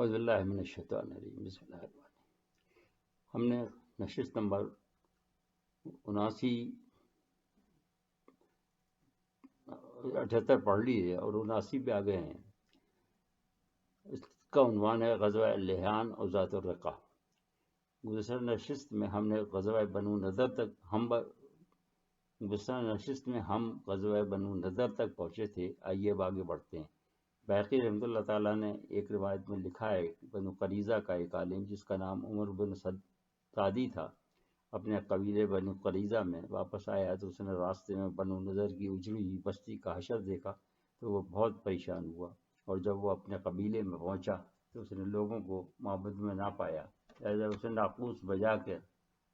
اعوذ باللہ من الشیطان الرجیم، بسم اللہ الرحمن الرحیم۔ ہم نے نشست نمبر 78 پڑھ لی ہے اور 79 پہ آ گئے ہیں۔ اس کا عنوان ہے غزوہ لحیان اور ذات الرقہ۔ گزشتہ نشست میں ہم بنو نضر تک پہنچے تھے۔ آئیے اب آگے بڑھتے ہیں۔ باقی رحمۃ اللہ تعالیٰ نے ایک روایت میں لکھا ہے کہ بنو قریظہ کا ایک عالم جس کا نام عمر بن سعدی تھا، اپنے قبیلے بنو قریظہ میں واپس آیا تو اس نے راستے میں بنو نضر کی اجڑی ہوئی بستی کا حشر دیکھا تو وہ بہت پریشان ہوا، اور جب وہ اپنے قبیلے میں پہنچا تو اس نے لوگوں کو معبد میں نہ پایا، لہٰذا اس نے ناقوس بجا کے،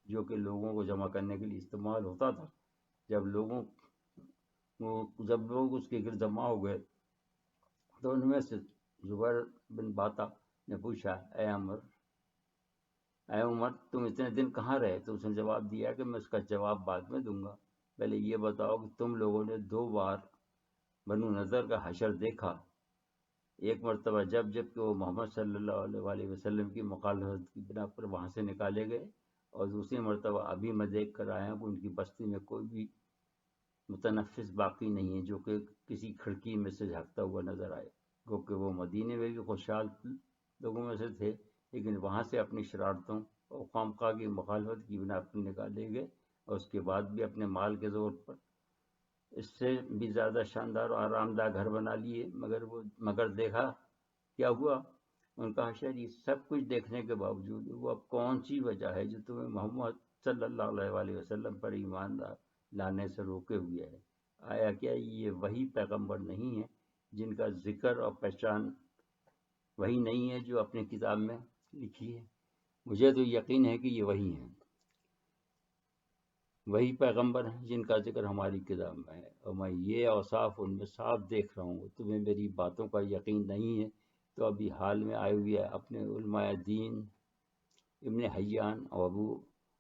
جو کہ لوگوں کو جمع کرنے کے لیے استعمال ہوتا تھا، جب لوگ اس کے گرد جمع ہو گئے تو ان میں سے زبیر بن باتا نے پوچھا، اے عمر تم اتنے دن کہاں رہے؟ تو اس نے جواب دیا کہ میں اس کا جواب بعد میں دوں گا، پہلے یہ بتاؤ کہ تم لوگوں نے 2 بار بنو نضر کا حشر دیکھا، ایک مرتبہ جب کہ وہ محمد صلی اللہ علیہ وسلم کی مخالفت کی بنا پر وہاں سے نکالے گئے، اور دوسری مرتبہ ابھی میں دیکھ کر آیا ہوں کہ ان کی بستی میں کوئی بھی متنفس باقی نہیں ہے جو کہ کسی کھڑکی میں سے جھانکتا ہوا نظر آئے، کیونکہ وہ مدینے میں بھی خوشحال لوگوں میں سے تھے، لیکن وہاں سے اپنی شرارتوں اور خامخواہ کی مخالفت کی بنا پر نکالے گئے، اور اس کے بعد بھی اپنے مال کے زور پر اس سے بھی زیادہ شاندار اور آرام دہ گھر بنا لیے، مگر دیکھا کیا ہوا؟ ان کا حشر یہ سب کچھ دیکھنے کے باوجود وہ اب کون سی وجہ ہے جو تمہیں محمد صلی اللہ علیہ وسلم پر ایمان لانے سے روکے ہوئے ہے؟ آیا کیا یہ وہی پیغمبر نہیں ہے جن کا ذکر اور پہچان وہی نہیں ہے جو اپنی کتاب میں لکھی ہے؟ مجھے تو یقین ہے کہ یہ وہی ہیں، وہی پیغمبر ہیں جن کا ذکر ہماری کتاب میں ہے، اور میں یہ اوصاف ان میں صاف دیکھ رہا ہوں۔ تمہیں میری باتوں کا یقین نہیں ہے تو ابھی حال میں آئے ہوئے اپنے علماء دین ابن حیان اور ابو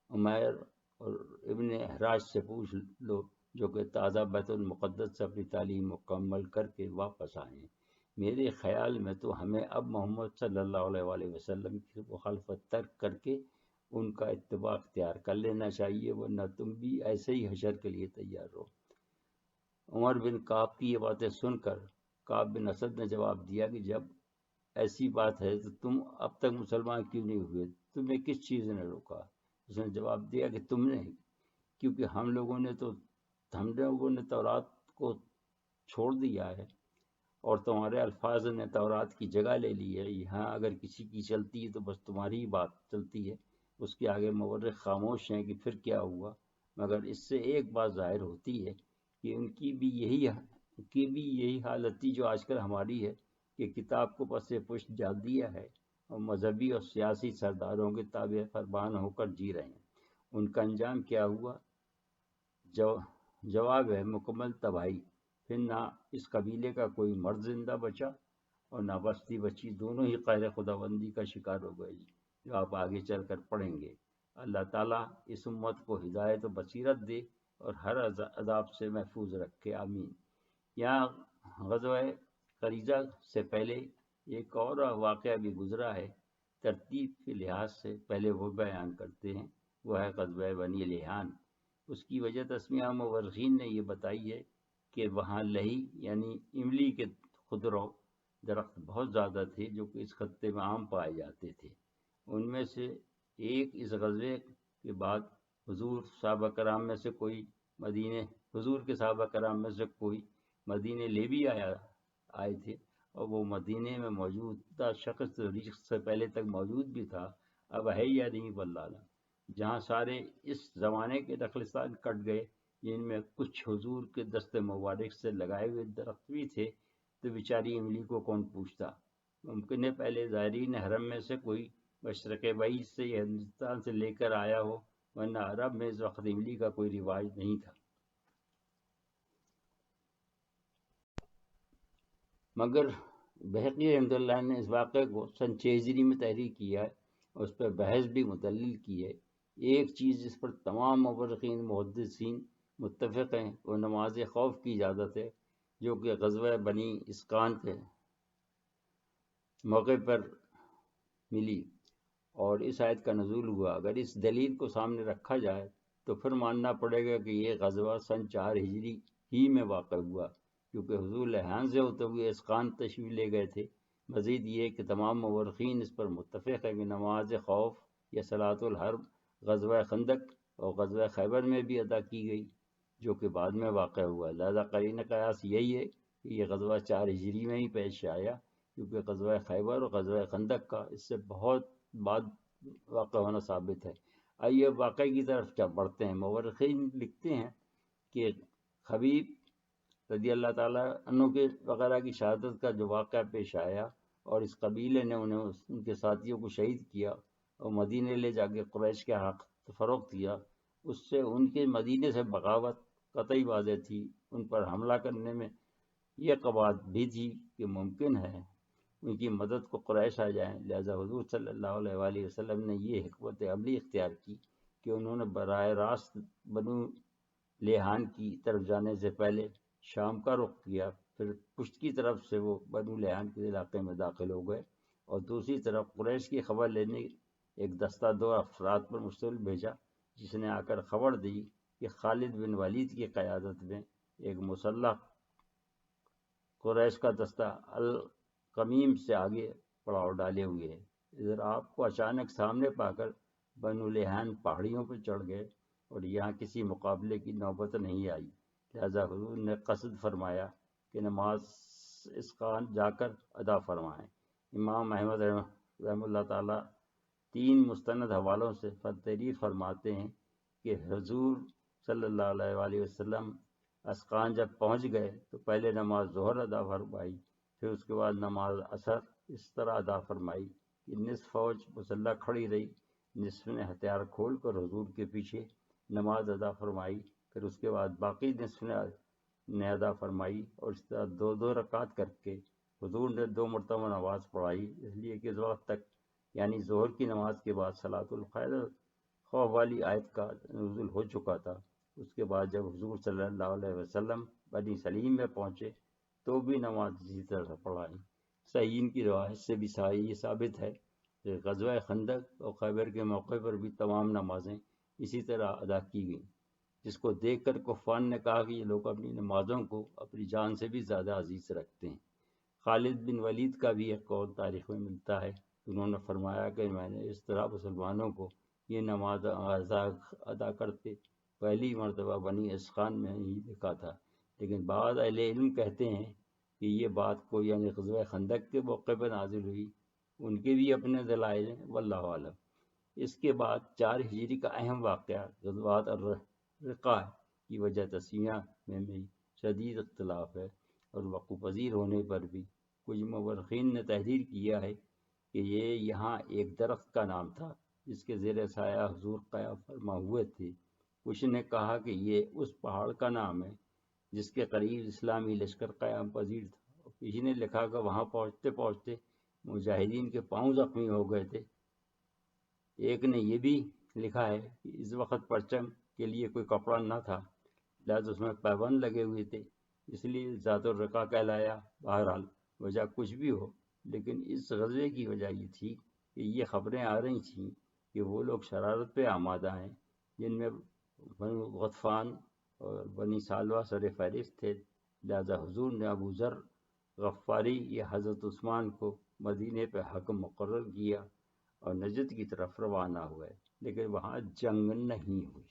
عمیر اور ابن حراج سے پوچھ لو، جو کہ تازہ بیت المقدس سے اپنی تعلیم مکمل کر کے واپس آئے ہیں۔ میرے خیال میں تو ہمیں اب محمد صلی اللہ علیہ وسلم کی مخالفت ترک کر کے ان کا اتباع اختیار کر لینا چاہیے، ورنہ تم بھی ایسے ہی حشر کے لیے تیار رہو۔ عمر بن کعب کی یہ باتیں سن کر کعب بن اسد نے جواب دیا کہ جب ایسی بات ہے تو تم اب تک مسلمان کیوں نہیں ہوئے؟ تمہیں کس چیز نے روکا؟ اس نے جواب دیا کہ تم نے، کیونکہ ہم لوگوں نے تورات کو چھوڑ دیا ہے اور تمہارے الفاظ نے تورات کی جگہ لے لی ہے۔ یہاں اگر کسی کی چلتی ہے تو بس تمہاری ہی بات چلتی ہے، اس کے آگے مورخ خاموش ہیں کہ پھر کیا ہوا، مگر اس سے ایک بات ظاہر ہوتی ہے کہ ان کی بھی یہی حالت تھی جو آج کل ہماری ہے، کہ کتاب کو پس پشت ڈال دیا ہے اور مذہبی اور سیاسی سرداروں کے تابع فرمان ہو کر جی رہے ہیں۔ ان کا انجام کیا ہوا؟ جواب ہے مکمل تباہی۔ پھر نہ اس قبیلے کا کوئی مرد زندہ بچا اور نہ بستی بچی، دونوں ہی قہر خداوندی کا شکار ہو گئے، جو آپ آگے چل کر پڑھیں گے۔ اللہ تعالیٰ اس امت کو ہدایت و بصیرت دے اور ہر عذاب سے محفوظ رکھے، آمین۔ یہاں غزوہ قریظہ سے پہلے ایک اور واقعہ بھی گزرا ہے، ترتیب کے لحاظ سے پہلے وہ بیان کرتے ہیں، وہ ہے غزوہ بنی لحیان۔ اس کی وجہ تسمیہ مورخین نے یہ بتائی ہے کہ وہاں لہی یعنی املی کے خضرو درخت بہت زیادہ تھے جو کہ اس خطے میں عام پائے جاتے تھے۔ ان میں سے ایک اس غزوے کے بعد حضور کے صحابہ کرام میں سے کوئی مدینے لے بھی آئے تھے، اور وہ مدینے میں موجودہ شخص ریخت سے پہلے تک موجود بھی تھا، اب ہے یا نہیں واللہ اعلم۔ جہاں سارے اس زمانے کے نخلستان کٹ گئے، جن میں کچھ حضور کے دست مبارک سے لگائے ہوئے درخت بھی تھے، تو بیچاری املی کو کون پوچھتا؟ ممکن ہے پہلے زائرین حرم میں سے کوئی مشرق بعید سے یا ہندوستان سے لے کر آیا ہو، ورنہ عرب میں اس وقت املی کا کوئی رواج نہیں تھا۔ مگر بہقی رحمۃ اللہ نے اس واقعے کو سن 6 ہجری میں تحریر کیا ہے اور اس پر بحث بھی مدلل کی ہے۔ ایک چیز جس پر تمام مورخین محدثین متفق ہیں وہ نماز خوف کی اجازت ہے، جو کہ غزوہ بنی اسقان کے موقع پر ملی اور اس آیت کا نزول ہوا۔ اگر اس دلیل کو سامنے رکھا جائے تو پھر ماننا پڑے گا کہ یہ غزوہ سن 4 ہجری ہی میں واقع ہوا، کیونکہ حضور لہان سے ہوتے ہوئے اسقان تشریف لے گئے تھے۔ مزید یہ کہ تمام مورخین اس پر متفق ہے کہ نماز خوف یا صلاۃ الحرب غزوہ خندق اور غزوہ خیبر میں بھی ادا کی گئی، جو کہ بعد میں واقع ہوا۔ لہذا قرینہ قیاس یہی ہے کہ یہ غزوہ 4 ہجری میں ہی پیش آیا، کیونکہ غزوہ خیبر اور غزوہ خندق کا اس سے بہت بعد واقع ہونا ثابت ہے۔ آئیے واقعے کی طرف بڑھتے ہیں۔ مورخین لکھتے ہیں کہ خبیب رضی اللہ تعالیٰ عنہ کے وغیرہ کی شہادت کا جو واقعہ پیش آیا اور اس قبیلے نے ان کے ساتھیوں کو شہید کیا اور مدینے لے جا کے قریش کے حق فروخت کیا، اس سے ان کے مدینے سے بغاوت قطعی واضح تھی۔ ان پر حملہ کرنے میں یہ قباحت بھی تھی کہ ممکن ہے ان کی مدد کو قریش آ جائیں۔ لہذا حضور صلی اللہ علیہ وآلہ وسلم نے یہ حکمت عملی اختیار کی کہ انہوں نے براہ راست بنو لیہان کی طرف جانے سے پہلے شام کا رخ کیا، پھر پشت کی طرف سے وہ بنو لیہان کے علاقے میں داخل ہو گئے اور دوسری طرف قریش کی خبر لینے ایک دستہ 2 افراد پر مرسل بھیجا، جس نے آ کر خبر دی کہ خالد بن ولید کی قیادت میں ایک مسلح قریش کا دستہ القمیم سے آگے پڑاؤ ڈالے ہوئے ہے۔ ادھر آپ کو اچانک سامنے پا کر بنو لیہان پہاڑیوں پر چڑھ گئے اور یہاں کسی مقابلے کی نوبت نہیں آئی۔ لہذا حضور نے قصد فرمایا کہ نماز اسقان جا کر ادا فرمائیں۔ امام احمد رحمہ اللہ تعالیٰ 3 مستند حوالوں سے تحریر فرماتے ہیں کہ حضور صلی اللہ علیہ وآلہ وسلم اسقان جب پہنچ گئے تو پہلے نماز ظہر ادا فرمائی، پھر اس کے بعد نماز عصر اس طرح ادا فرمائی کہ نصف فوج مسلح کھڑی رہی، نصف نے ہتھیار کھول کر حضور کے پیچھے نماز ادا فرمائی، پھر اس کے بعد باقی نصف نے ادا فرمائی، اور اس طرح 2 رکعت کر کے حضور نے 2 مرتبہ نماز پڑھائی، اس لیے کہ اس وقت تک یعنی ظہر کی نماز کے بعد صلاۃ الخیر خوف والی آیت کا نزول ہو چکا تھا۔ اس کے بعد جب حضور صلی اللہ علیہ وسلم بنی سلیم میں پہنچے تو بھی نماز اسی طرح پڑھائی۔ صحیحین کی روایت سے بھی یہ ثابت ہے کہ غزوہ خندق اور خیبر کے موقع پر بھی تمام نمازیں اسی طرح ادا کی گئیں، جس کو دیکھ کر کفان نے کہا کہ یہ لوگ اپنی نمازوں کو اپنی جان سے بھی زیادہ عزیز رکھتے ہیں۔ خالد بن ولید کا بھی ایک قول تاریخ میں ملتا ہے، انہوں نے فرمایا کہ میں نے اس طرح مسلمانوں کو یہ نماز ادا کرتے پہلی مرتبہ بنی اسقان میں ہی دیکھا تھا، لیکن بعض اہل علم کہتے ہیں کہ یہ بات کو یعنی غزوہ خندق کے موقع پر نازل ہوئی، ان کے بھی اپنے دلائل ہیں، واللہ عالم۔ اس کے بعد 4 ہجری کا اہم واقعہ غزوات الرقاع کی وجہ تسمیہ میں بھی شدید اختلاف ہے، اور وقوع پذیر ہونے پر بھی کچھ مورخین نے تحریر کیا ہے کہ یہ یہاں ایک درخت کا نام تھا جس کے زیر سایہ حضور قیام فرما ہوئے تھے۔ کچھ نے کہا کہ یہ اس پہاڑ کا نام ہے جس کے قریب اسلامی لشکر قیام پذیر تھا۔ کسی نے لکھا کہ وہاں پہنچتے پہنچتے مجاہدین کے پاؤں زخمی ہو گئے تھے۔ ایک نے یہ بھی لکھا ہے کہ اس وقت پرچم کے لیے کوئی کپڑا نہ تھا، لہذا اس میں پیبند لگے ہوئے تھے، اس لیے ذات الرقاع کہلایا۔ بہرحال وجہ کچھ بھی ہو، لیکن اس غزوے کی وجہ یہ تھی کہ یہ خبریں آ رہی تھیں کہ وہ لوگ شرارت پہ آمادہ ہیں، جن میں بنو غطفان اور بنی سالوہ سر فہرست تھے۔ لہذا حضور نے ابو ذر غفاری یا حضرت عثمان کو مدینے پہ حاکم مقرر کیا اور نجد کی طرف روانہ ہوئے، لیکن وہاں جنگ نہیں ہوئی۔